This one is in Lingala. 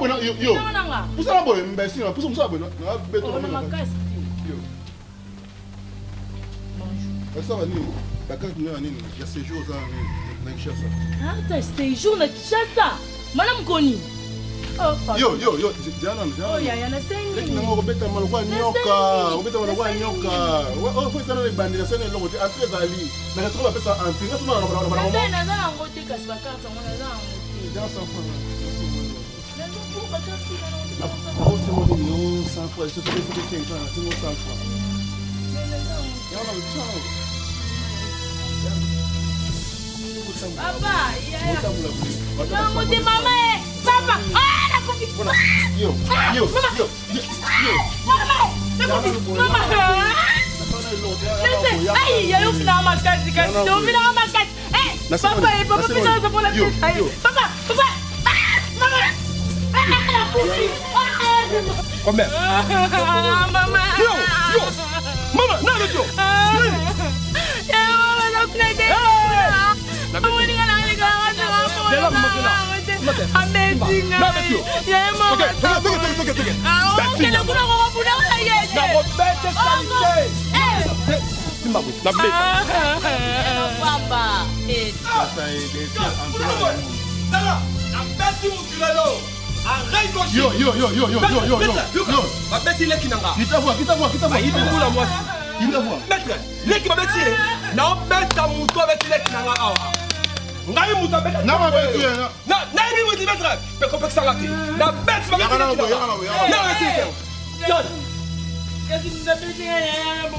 bueno yo. Pusala boy imbécile, pusa musala bueno. Na beto na. Yo. Essa va nini? Bakaka kuna nini? Ya séjour za na Kinshasa. Ah, t'as séjour na Kinshasa. Madame Koni. Yo, jana. Oh, ya na sengi. Leki na ngo beta malokwa nyoka. Obeta malokwa nyoka. Oh, faut ça les bandits, ça les logo. Entre zali. Na ka trouva pesa anti. Na suma na. Na za ngote kasi bakata ngona za ngote. Jana sans fois. Na zo pour bakata kuna na. Oh, c'est mon million 100 fois. Je te fais que 5 ans, c'est mon 100 fois. Ya na chao. Papa, ya. Ngote mama papa. Ah, la kofi. Yo. Mama. Ai, eu final uma casa, eu final uma casa. Papa, precisa por la tête. Papa. Mama. La kofi. Come. Mama. Yo. Mama, nada yo. Ya, mama, não acredito. Vamos ligar lá. Amazing. Ya, mama. Ok. Ah, que não kuna kwa kuna ya. Na robete salite. Simba bu. Na beta. Papa. Ça est des filles Dala, na beti mutulelo. Arrête gauche. Yo. Ma beti leki nanga. Kita voix. Il me roule à moi. Il la voix. Maître, leki ma beti. Na beta muto beti leki nanga awa. Ngai muto beti. Na ma beti. Na ni muto maître. Pe complexe ngati. Na beti ma beti. Ya Na beti. John. Kasi nabili nga yan mo.